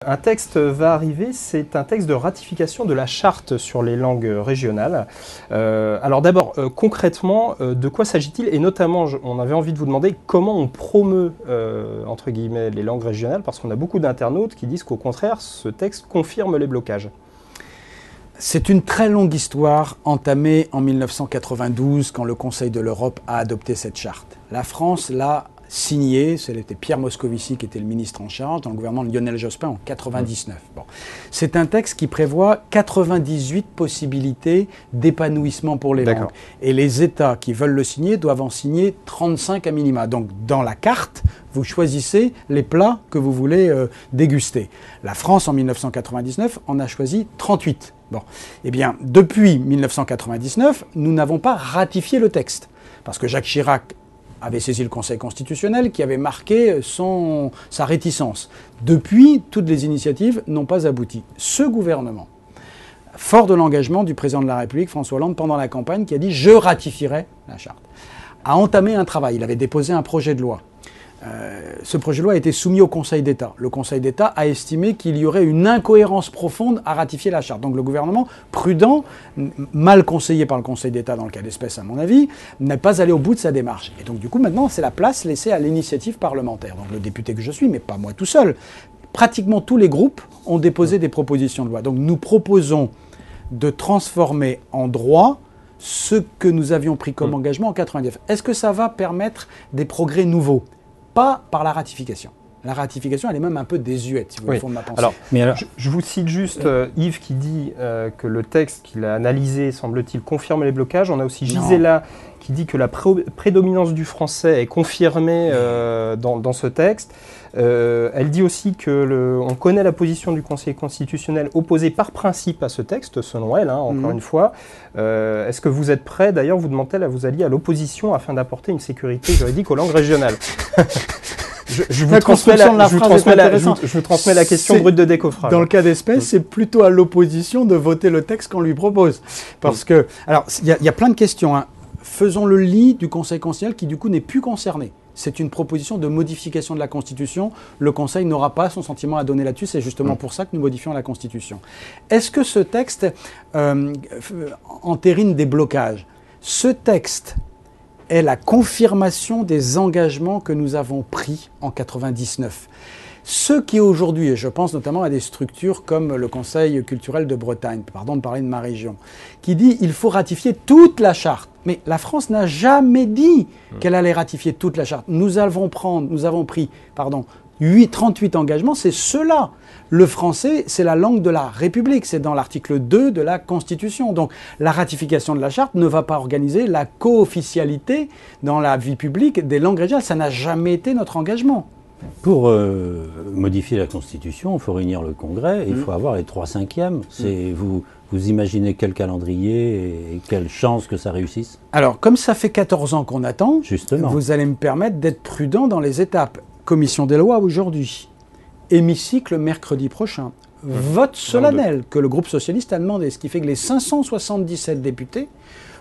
Un texte va arriver, c'est un texte de ratification de la charte sur les langues régionales. Alors d'abord, concrètement, de quoi s'agit-il? Et notamment, on avait envie de vous demander comment on promeut, entre guillemets, les langues régionales, parce qu'on a beaucoup d'internautes qui disent qu'au contraire, ce texte confirme les blocages. C'est une très longue histoire entamée en 1992 quand le Conseil de l'Europe a adopté cette charte. La France l'a signée, c'était Pierre Moscovici qui était le ministre en charge dans le gouvernement de Lionel Jospin en 1999. Bon. C'est un texte qui prévoit 98 possibilités d'épanouissement pour les langues. Et les États qui veulent le signer doivent en signer 35 à minima. Donc dans la carte, vous choisissez les plats que vous voulez déguster. La France en 1999 en a choisi 38. Bon. Eh bien, depuis 1999, nous n'avons pas ratifié le texte. Parce que Jacques Chirac avait saisi le Conseil constitutionnel qui avait marqué sa réticence. Depuis, toutes les initiatives n'ont pas abouti. Ce gouvernement, fort de l'engagement du président de la République, François Hollande, pendant la campagne, qui a dit « je ratifierai la charte », a entamé un travail. Il avait déposé un projet de loi. Ce projet de loi a été soumis au Conseil d'État. Le Conseil d'État a estimé qu'il y aurait une incohérence profonde à ratifier la charte. Donc le gouvernement, prudent, mal conseillé par le Conseil d'État dans le cas d'espèce à mon avis, n'est pas allé au bout de sa démarche. Et donc du coup maintenant c'est la place laissée à l'initiative parlementaire. Donc le député que je suis, mais pas moi tout seul, pratiquement tous les groupes ont déposé des propositions de loi. Donc nous proposons de transformer en droit ce que nous avions pris comme engagement en 1999. Est-ce que ça va permettre des progrès nouveaux ? Pas par la ratification. La ratification, elle est même un peu désuète, si vous voulez, au fond de ma pensée. Alors, je vous cite juste Yves qui dit que le texte qu'il a analysé, semble-t-il, confirme les blocages. On a aussi Gisela qui dit que la prédominance du français est confirmée dans ce texte. Elle dit aussi qu'on connaît la position du Conseil constitutionnel opposée par principe à ce texte, selon elle, encore une fois. Est-ce que vous êtes prêt, d'ailleurs, vous demande-t-elle, à vous allier à l'opposition afin d'apporter une sécurité juridique aux langues régionales? Je vous transmets la question brute de décoffrage. Dans le cas d'espèce, c'est plutôt à l'opposition de voter le texte qu'on lui propose. Parce que, alors, il y a plein de questions. Faisons le lit du Conseil constitutionnel qui, du coup, n'est plus concerné. C'est une proposition de modification de la Constitution. Le Conseil n'aura pas son sentiment à donner là-dessus. C'est justement pour ça que nous modifions la Constitution. Est-ce que ce texte entérine des blocages? Ce texte est la confirmation des engagements que nous avons pris en 1999. Ceux qui aujourd'hui, et je pense notamment à des structures comme le Conseil culturel de Bretagne, pardon de parler de ma région, qui dit qu'il faut ratifier toute la charte. Mais la France n'a jamais dit qu'elle allait ratifier toute la charte. Nous avons pris 38 engagements, c'est ceux-là. Le français, c'est la langue de la République, c'est dans l'article 2 de la Constitution. Donc la ratification de la charte ne va pas organiser la co-officialité dans la vie publique des langues régionales. Ça n'a jamais été notre engagement. Pour modifier la Constitution, il faut réunir le Congrès et il faut avoir les 3/5. Vous imaginez quel calendrier et quelle chance que ça réussisse? Alors, comme ça fait 14 ans qu'on attend, justement, vous allez me permettre d'être prudent dans les étapes. Commission des lois aujourd'hui, hémicycle mercredi prochain, vote solennel que le groupe socialiste a demandé, ce qui fait que les 577 députés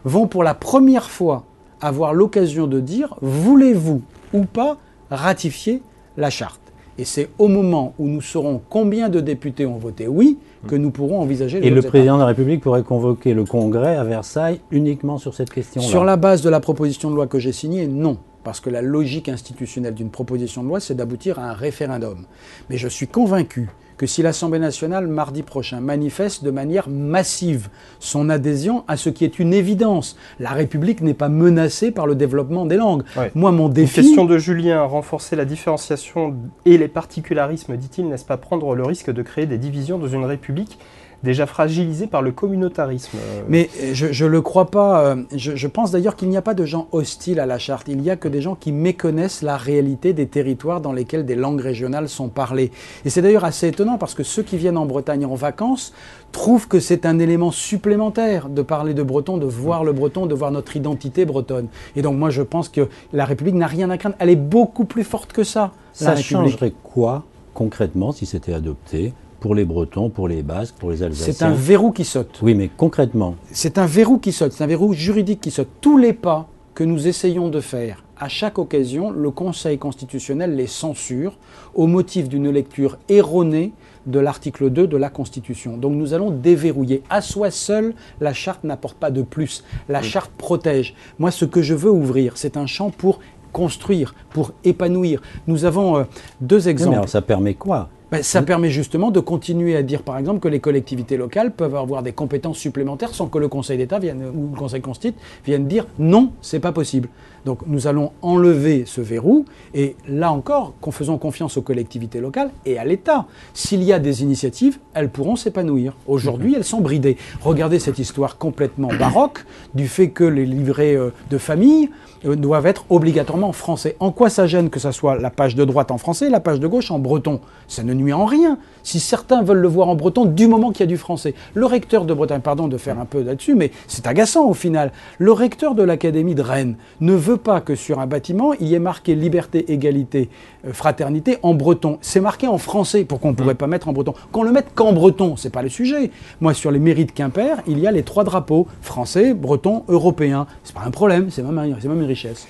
vont pour la première fois avoir l'occasion de dire « voulez-vous ou pas ratifier la charte ?» Et c'est au moment où nous saurons combien de députés ont voté oui que nous pourrons envisager les autres étapes. Et le président de la République pourrait convoquer le Congrès à Versailles uniquement sur cette question-là? Sur la base de la proposition de loi que j'ai signée, non. Parce que la logique institutionnelle d'une proposition de loi, c'est d'aboutir à un référendum. Mais je suis convaincu que si l'Assemblée nationale, mardi prochain, manifeste de manière massive son adhésion à ce qui est une évidence, la République n'est pas menacée par le développement des langues. Moi, mon défi... Une question de Julien, renforcer la différenciation et les particularismes, dit-il, n'est-ce pas prendre le risque de créer des divisions dans une République déjà fragilisé par le communautarisme. Mais je ne le crois pas. Je pense d'ailleurs qu'il n'y a pas de gens hostiles à la charte. Il n'y a que des gens qui méconnaissent la réalité des territoires dans lesquels des langues régionales sont parlées. Et c'est d'ailleurs assez étonnant parce que ceux qui viennent en Bretagne en vacances trouvent que c'est un élément supplémentaire de parler de breton, de voir le breton, de voir notre identité bretonne. Et donc moi je pense que la République n'a rien à craindre. Elle est beaucoup plus forte que ça. Ça changerait quoi concrètement si c'était adopté ? Pour les Bretons, pour les Basques, pour les Alsaciens. C'est un verrou qui saute. Oui, mais concrètement. C'est un verrou qui saute, c'est un verrou juridique qui saute. Tous les pas que nous essayons de faire, à chaque occasion, le Conseil constitutionnel les censure au motif d'une lecture erronée de l'article 2 de la Constitution. Donc nous allons déverrouiller. À soi seul, la charte n'apporte pas de plus. La charte protège. Moi, ce que je veux ouvrir, c'est un champ pour construire, pour épanouir. Nous avons deux exemples. Mais alors, ça permet quoi ? Ça permet justement de continuer à dire, par exemple, que les collectivités locales peuvent avoir des compétences supplémentaires sans que le Conseil d'État ou le Conseil constitue vienne dire non, c'est pas possible. Donc nous allons enlever ce verrou et là encore, faisons confiance aux collectivités locales et à l'État. S'il y a des initiatives, elles pourront s'épanouir. Aujourd'hui, elles sont bridées. Regardez cette histoire complètement baroque du fait que les livrets de famille doivent être obligatoirement français. En quoi ça gêne que ça soit la page de droite en français et la page de gauche en breton? Ça ne nuit en rien. Si certains veulent le voir en breton, du moment qu'il y a du français. Le recteur de Bretagne, pardon de faire un peu là-dessus, mais c'est agaçant au final. Le recteur de l'Académie de Rennes ne veut pas que sur un bâtiment, il y ait marqué liberté, égalité, fraternité en breton. C'est marqué en français, pourquoi on ne pourrait pas mettre en breton? Qu'on le mette qu'en breton, c'est pas le sujet. Moi, sur les mairies de Quimper, il y a les 3 drapeaux, français, breton, européen. C'est pas un problème, c'est même une richesse.